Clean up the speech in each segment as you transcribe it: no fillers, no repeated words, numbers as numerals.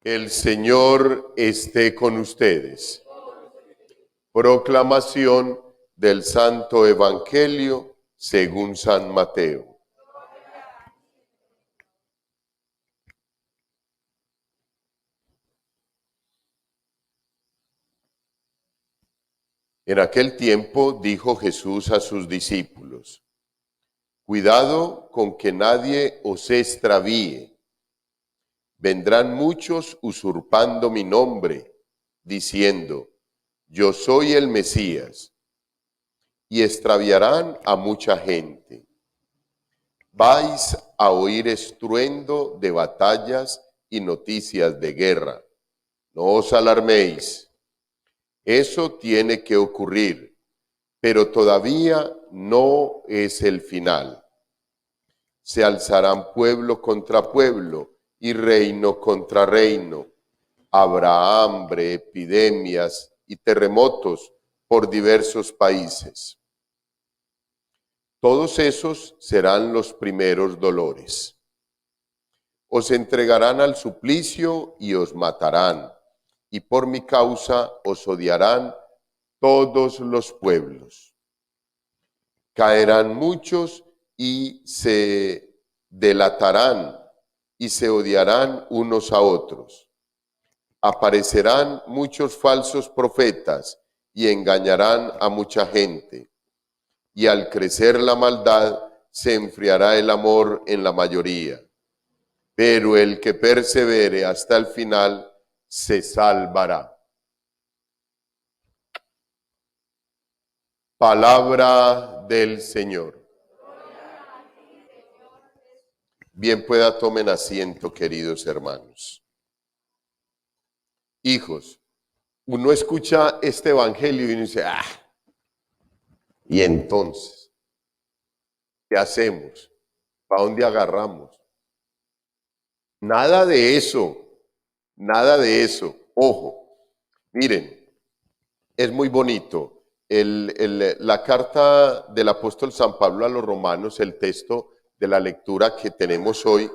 El Señor esté con ustedes. Proclamación del Santo Evangelio según San Mateo. En aquel tiempo dijo Jesús a sus discípulos: Cuidado con que nadie os extravíe. Vendrán muchos usurpando mi nombre, diciendo: Yo soy el Mesías, y extraviarán a mucha gente. Vais a oír estruendo de batallas y noticias de guerra. No os alarméis. Eso tiene que ocurrir, pero todavía no es el final. Se alzarán pueblo contra pueblo y reino contra reino. Habrá hambre, epidemias y terremotos por diversos países. Todos esos serán los primeros dolores. Os entregarán al suplicio y os matarán, y por mi causa os odiarán todos los pueblos. Caerán muchos y se delatarán y se odiarán unos a otros. Aparecerán muchos falsos profetas y engañarán a mucha gente. Y al crecer la maldad, se enfriará el amor en la mayoría. Pero el que persevere hasta el final, se salvará. Palabra del Señor. Bien pueda, tomen asiento, queridos hermanos. Hijos, uno escucha este evangelio y uno dice, ¿y entonces qué hacemos? ¿Para dónde agarramos? Nada de eso, nada de eso. Ojo, miren, es muy bonito. La carta del apóstol San Pablo a los romanos, el texto de la lectura que tenemos hoy,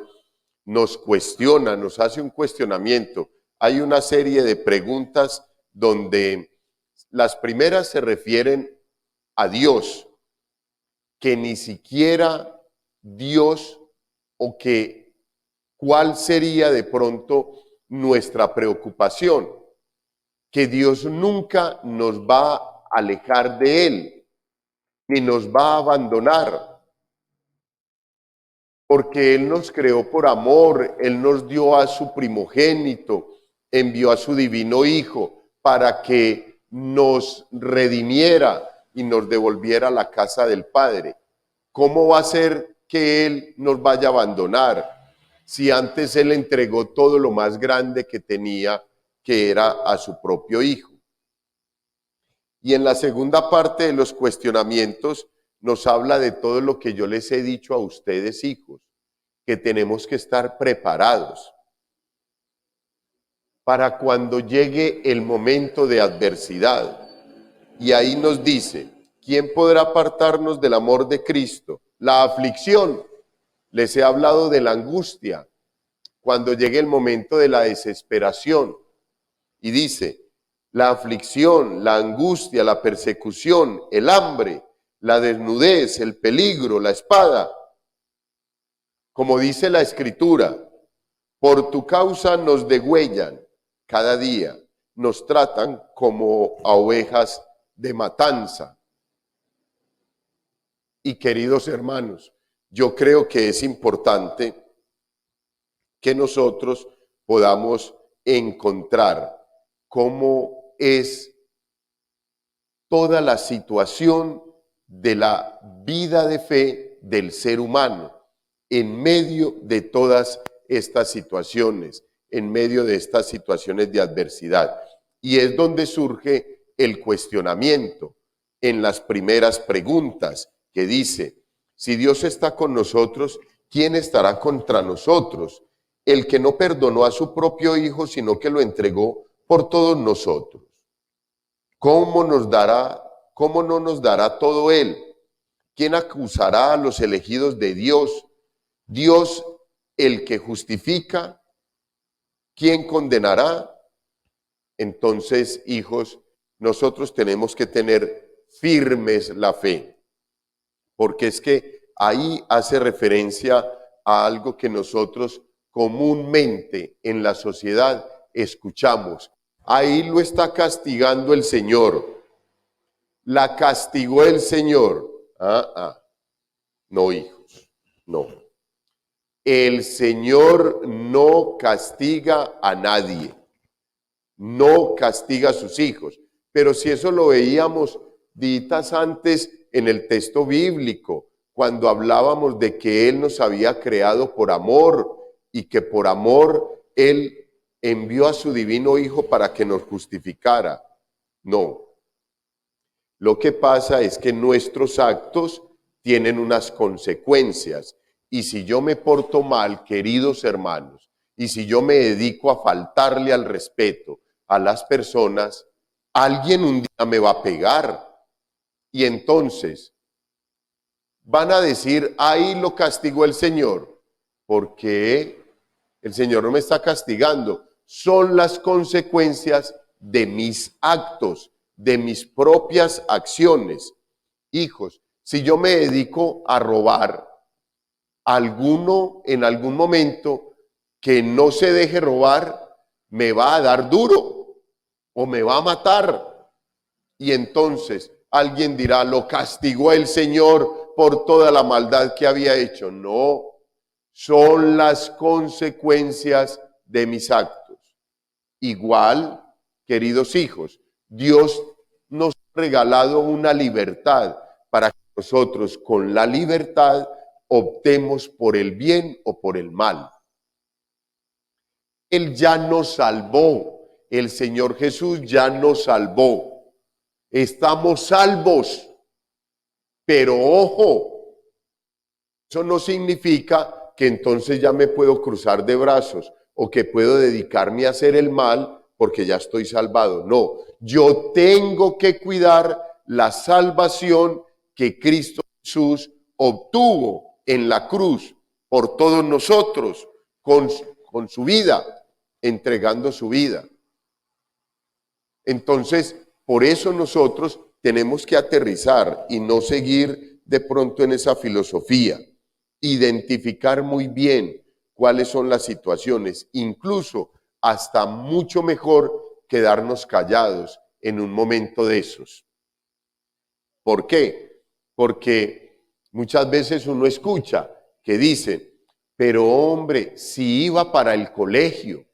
nos cuestiona, nos hace un cuestionamiento. Hay una serie de preguntas donde las primeras se refieren a Dios, que ni siquiera Dios, o que cuál sería de pronto nuestra preocupación, que Dios nunca nos va a alejar de Él, ni nos va a abandonar, porque Él nos creó por amor, Él nos dio a su primogénito, envió a su divino Hijo para que nos redimiera y nos devolviera a la casa del Padre. ¿Cómo va a ser que Él nos vaya a abandonar si antes Él entregó todo lo más grande que tenía, que era a su propio Hijo? Y en la segunda parte de los cuestionamientos nos habla de todo lo que yo les he dicho a ustedes, hijos, que tenemos que estar preparados para cuando llegue el momento de adversidad. Y ahí nos dice, ¿quién podrá apartarnos del amor de Cristo? La aflicción. Les he hablado de la angustia, cuando llegue el momento de la desesperación. Y dice, la aflicción, la angustia, la persecución, el hambre, la desnudez, el peligro, la espada. Como dice la Escritura, por tu causa nos degüellan cada día, nos tratan como a ovejas de matanza. Y queridos hermanos, yo creo que es importante que nosotros podamos encontrar cómo es toda la situación de la vida de fe del ser humano en medio de todas estas situaciones, en medio de estas situaciones de adversidad. Y es donde surge el cuestionamiento en las primeras preguntas que dice, si Dios está con nosotros, ¿quién estará contra nosotros? El que no perdonó a su propio Hijo, sino que lo entregó por todos nosotros. ¿Cómo no nos dará todo Él? ¿Quién acusará a los elegidos de Dios? Dios, el que justifica, ¿quién condenará? Entonces, hijos, nosotros tenemos que tener firmes la fe, porque es que ahí hace referencia a algo que nosotros comúnmente en la sociedad escuchamos. Ahí lo está castigando el Señor. La castigó el Señor. No, hijos, no. El Señor no castiga a nadie. No castiga a sus hijos. Pero si eso lo veíamos ditas antes en el texto bíblico, cuando hablábamos de que Él nos había creado por amor y que por amor Él envió a su divino Hijo para que nos justificara. No. Lo que pasa es que nuestros actos tienen unas consecuencias. Y si yo me porto mal, queridos hermanos, y si yo me dedico a faltarle al respeto a las personas, alguien un día me va a pegar. Y entonces van a decir, ahí lo castigó el Señor. ¿Por qué? El Señor no me está castigando. Son las consecuencias de mis actos, de mis propias acciones. Hijos, si yo me dedico a robar, alguno en algún momento que no se deje robar, me va a dar duro o me va a matar. Y entonces alguien dirá, lo castigó el Señor por toda la maldad que había hecho. No, son las consecuencias de mis actos. Igual, queridos hijos, Dios nos ha regalado una libertad para que nosotros con la libertad optemos por el bien o por el mal. Él ya nos salvó, el Señor Jesús ya nos salvó. Estamos salvos, pero ojo, eso no significa que entonces ya me puedo cruzar de brazos o que puedo dedicarme a hacer el mal porque ya estoy salvado. No, yo tengo que cuidar la salvación que Cristo Jesús obtuvo en la cruz por todos nosotros con su vida, entregando su vida. Entonces, por eso nosotros tenemos que aterrizar y no seguir de pronto en esa filosofía. Identificar muy bien cuáles son las situaciones, incluso hasta mucho mejor quedarnos callados en un momento de esos. ¿Por qué? Porque muchas veces uno escucha que dicen, pero hombre, si iba para el colegio,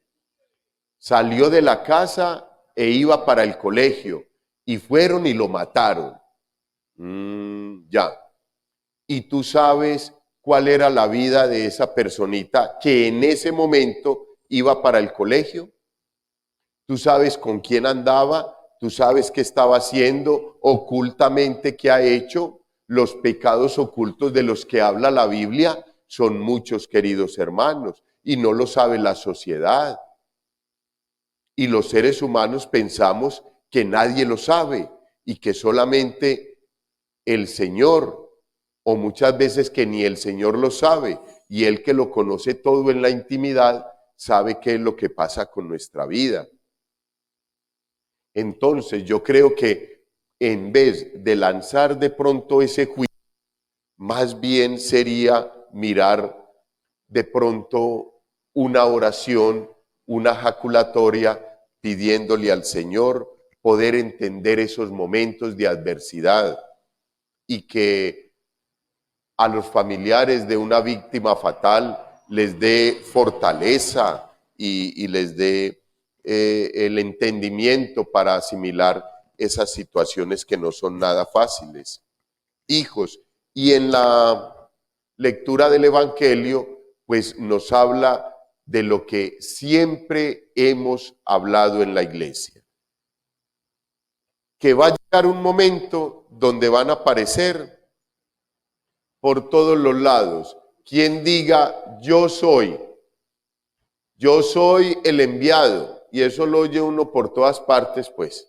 salió de la casa e iba para el colegio y fueron y lo mataron. Ya. Y tú sabes cuál era la vida de esa personita que en ese momento iba para el colegio. Tú sabes con quién andaba, tú sabes qué estaba haciendo, ocultamente qué ha hecho. Los pecados ocultos de los que habla la Biblia son muchos, queridos hermanos, y no lo sabe la sociedad. Y los seres humanos pensamos que nadie lo sabe y que solamente el Señor, o muchas veces que ni el Señor lo sabe, y Él que lo conoce todo en la intimidad, sabe qué es lo que pasa con nuestra vida. Entonces yo creo que en vez de lanzar de pronto ese juicio, más bien sería mirar de pronto una oración, una jaculatoria, pidiéndole al Señor poder entender esos momentos de adversidad y que a los familiares de una víctima fatal les dé fortaleza y les dé el entendimiento para asimilar esas situaciones que no son nada fáciles. Hijos, y en la lectura del Evangelio, pues nos habla de lo que siempre hemos hablado en la iglesia. Que va a llegar un momento donde van a aparecer por todos los lados quien diga, yo soy el enviado. Y eso lo oye uno por todas partes, pues.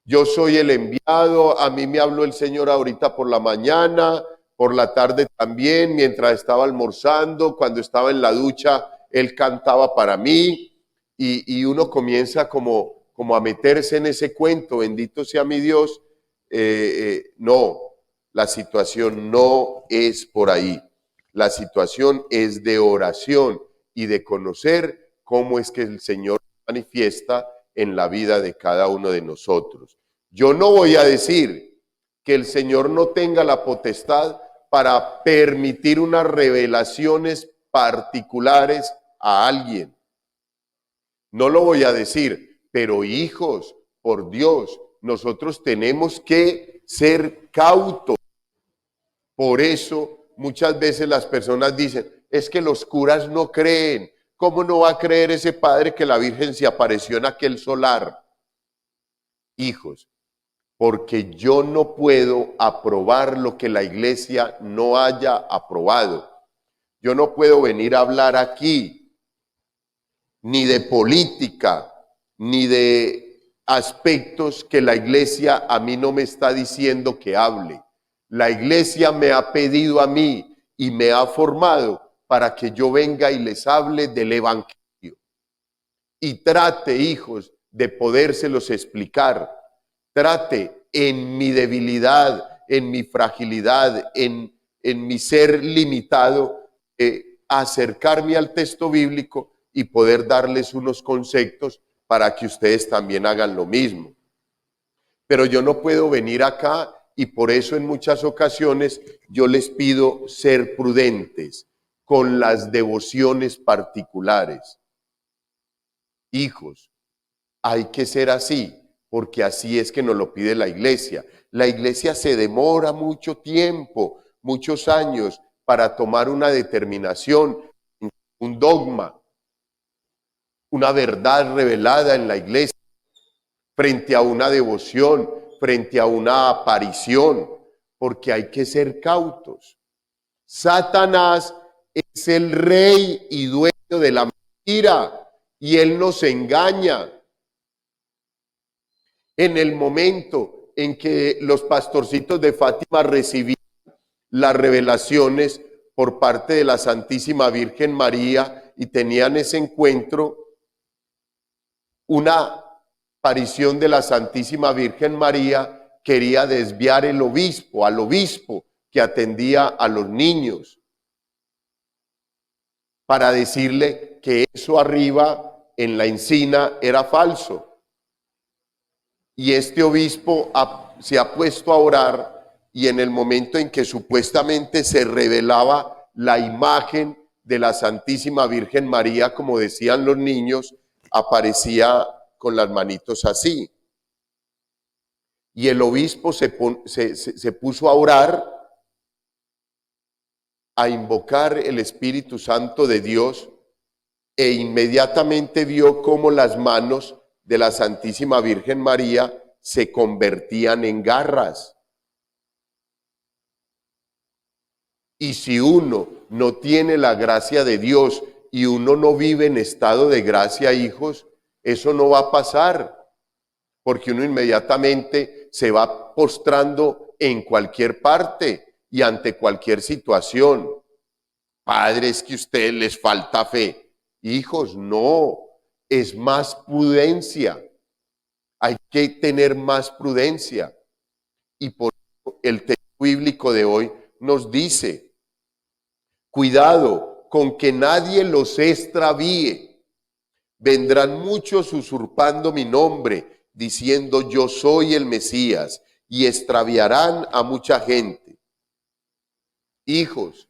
Yo soy el enviado, a mí me habló el Señor ahorita por la mañana, por la tarde también, mientras estaba almorzando, cuando estaba en la ducha, Él cantaba para mí. y uno comienza como a meterse en ese cuento, bendito sea mi Dios. No, la situación no es por ahí. La situación es de oración y de conocer cómo es que el Señor manifiesta en la vida de cada uno de nosotros. Yo no voy a decir que el Señor no tenga la potestad para permitir unas revelaciones particulares a alguien. No lo voy a decir, pero hijos, por Dios, nosotros tenemos que ser cautos. Por eso muchas veces las personas dicen, es que los curas no creen. ¿Cómo no va a creer ese padre que la Virgen se apareció en aquel solar? Hijos, porque yo no puedo aprobar lo que la iglesia no haya aprobado. Yo no puedo venir a hablar aquí ni de política, ni de aspectos que la iglesia a mí no me está diciendo que hable. La iglesia me ha pedido a mí y me ha formado para que yo venga y les hable del evangelio. Y trate, hijos, de podérselos explicar. Trate en mi debilidad, en mi fragilidad, en mi ser limitado, acercarme al texto bíblico y poder darles unos conceptos para que ustedes también hagan lo mismo. Pero yo no puedo venir acá y por eso en muchas ocasiones yo les pido ser prudentes con las devociones particulares. Hijos, hay que ser así, porque así es que nos lo pide la iglesia. La iglesia se demora mucho tiempo, muchos años, para tomar una determinación, un dogma, una verdad revelada en la iglesia, frente a una devoción, frente a una aparición, porque hay que ser cautos. Satanás es el rey y dueño de la mentira y él nos engaña. En el momento en que los pastorcitos de Fátima recibían las revelaciones por parte de la Santísima Virgen María y tenían ese encuentro, una aparición de la Santísima Virgen María quería desviar al obispo que atendía a los niños, para decirle que eso arriba en la encina era falso. Y este obispo se ha puesto a orar y en el momento en que supuestamente se revelaba la imagen de la Santísima Virgen María, como decían los niños, aparecía con las manitos así. Y el obispo se puso a orar, a invocar el Espíritu Santo de Dios, e inmediatamente vio cómo las manos de la Santísima Virgen María se convertían en garras. Y si uno no tiene la gracia de Dios y uno no vive en estado de gracia, hijos, eso no va a pasar, porque uno inmediatamente se va postrando en cualquier parte y ante cualquier situación. Padres, que a ustedes les falta fe. Hijos, no, es más prudencia. Hay que tener más prudencia. Y por eso el texto bíblico de hoy nos dice, cuidado con que nadie los extravíe. Vendrán muchos usurpando mi nombre, diciendo yo soy el Mesías, y extraviarán a mucha gente. Hijos,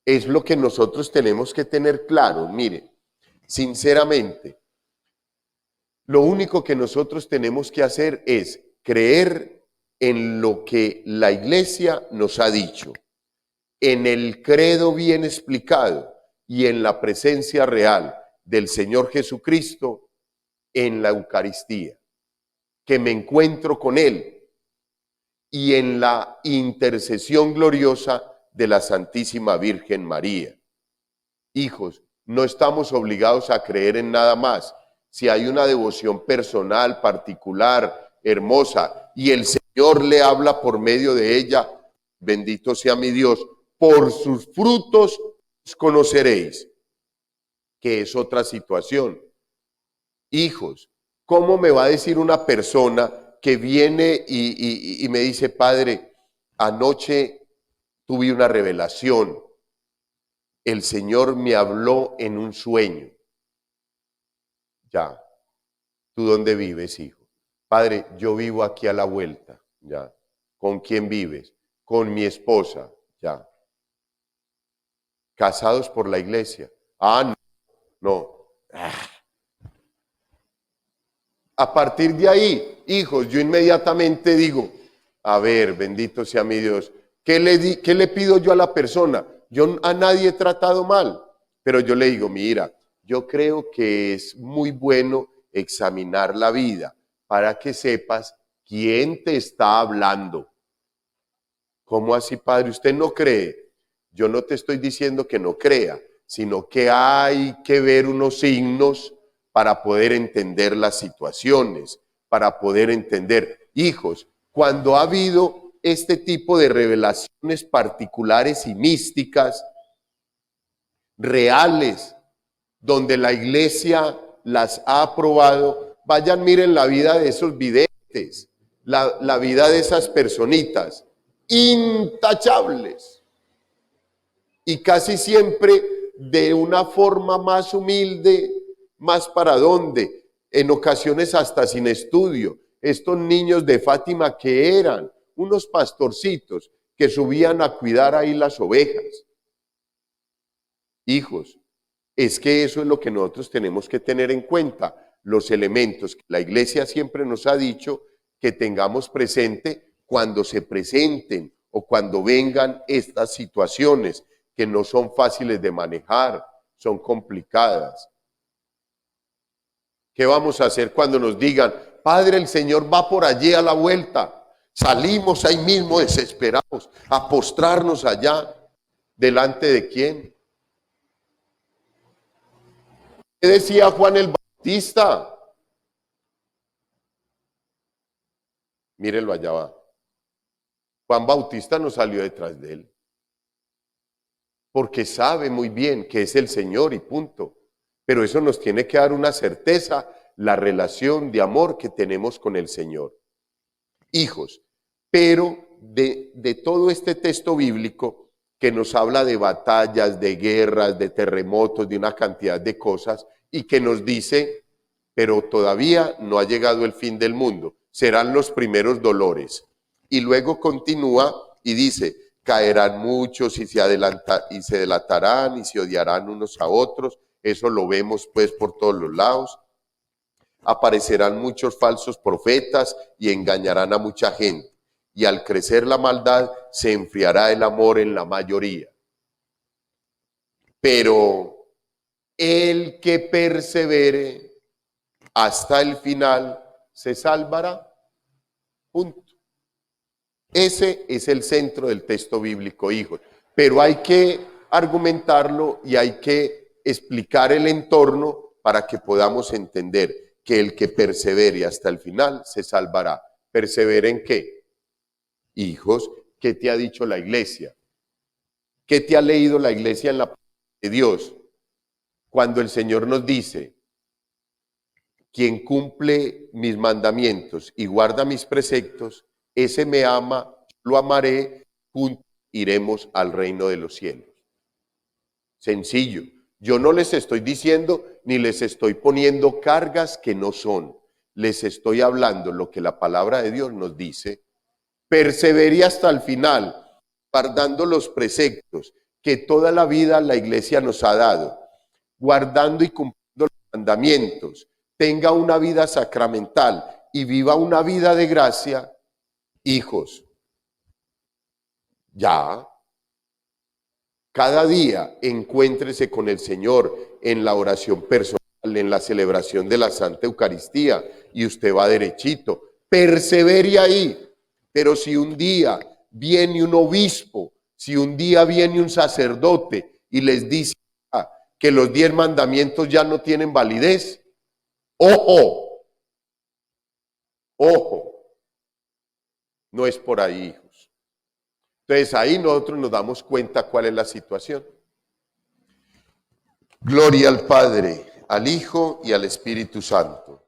es lo que nosotros tenemos que tener claro. Miren, sinceramente, lo único que nosotros tenemos que hacer es creer en lo que la iglesia nos ha dicho, en el credo bien explicado y en la presencia real del Señor Jesucristo en la Eucaristía, que me encuentro con Él, y en la intercesión gloriosa de la Santísima Virgen María. Hijos, no estamos obligados a creer en nada más. Si hay una devoción personal, particular, hermosa, y el Señor le habla por medio de ella, bendito sea mi Dios, por sus frutos os conoceréis, que es otra situación. Hijos, ¿cómo me va a decir una persona que viene y me dice, padre, anoche tuve una revelación, el Señor me habló en un sueño? Ya, ¿tú dónde vives, hijo? Padre, yo vivo aquí a la vuelta. Ya. ¿Con quién vives? Con mi esposa. Ya. ¿Casados por la iglesia? Ah, no. No. A partir de ahí, hijos, yo inmediatamente digo, a ver, bendito sea mi Dios, ¿qué le pido yo a la persona? Yo a nadie he tratado mal, pero yo le digo, mira, yo creo que es muy bueno examinar la vida para que sepas quién te está hablando. ¿Cómo así, padre? ¿Usted no cree? Yo no te estoy diciendo que no crea, sino que hay que ver unos signos para poder entender las situaciones, para poder entender. Hijos, cuando ha habido este tipo de revelaciones particulares y místicas, reales, donde la iglesia las ha aprobado, vayan, miren la vida de esos videntes, la vida de esas personitas, intachables, y casi siempre de una forma más humilde, más para dónde, en ocasiones hasta sin estudio. Estos niños de Fátima que eran unos pastorcitos que subían a cuidar ahí las ovejas. Hijos, es que eso es lo que nosotros tenemos que tener en cuenta, los elementos que la iglesia siempre nos ha dicho que tengamos presente cuando se presenten o cuando vengan estas situaciones que no son fáciles de manejar, son complicadas. ¿Qué vamos a hacer cuando nos digan, Padre, el Señor va por allí a la vuelta? Salimos ahí mismo desesperados a postrarnos allá. ¿Delante de quién? ¿Qué decía Juan el Bautista? Mírenlo, allá va. Juan Bautista no salió detrás de él, porque sabe muy bien que es el Señor y punto. Pero eso nos tiene que dar una certeza, la relación de amor que tenemos con el Señor. Hijos, pero de todo este texto bíblico que nos habla de batallas, de guerras, de terremotos, de una cantidad de cosas, y que nos dice, pero todavía no ha llegado el fin del mundo, serán los primeros dolores. Y luego continúa y dice, caerán muchos y se delatarán y se odiarán unos a otros. Eso lo vemos pues por todos los lados. Aparecerán muchos falsos profetas y engañarán a mucha gente. Y al crecer la maldad, se enfriará el amor en la mayoría. Pero el que persevere hasta el final se salvará. Punto. Ese es el centro del texto bíblico, hijos. Pero hay que argumentarlo y hay que explicar el entorno para que podamos entender que el que persevere hasta el final se salvará. ¿Persevere en qué? Hijos, ¿qué te ha dicho la iglesia? ¿Qué te ha leído la iglesia en la palabra de Dios? Cuando el Señor nos dice, quien cumple mis mandamientos y guarda mis preceptos, ese me ama, lo amaré, juntos iremos al reino de los cielos. Sencillo. Yo no les estoy diciendo ni les estoy poniendo cargas que no son. Les estoy hablando lo que la palabra de Dios nos dice. Persevere hasta el final, guardando los preceptos que toda la vida la iglesia nos ha dado, guardando y cumpliendo los mandamientos, tenga una vida sacramental y viva una vida de gracia. Hijos, ya, cada día encuéntrese con el Señor en la oración personal, en la celebración de la Santa Eucaristía, y usted va derechito. Persevere ahí. Pero si un día viene un obispo, si un día viene un sacerdote y les dice que los 10 mandamientos ya no tienen validez, ojo, ojo, no es por ahí, hijos. Entonces ahí nosotros nos damos cuenta cuál es la situación. Gloria al Padre, al Hijo y al Espíritu Santo.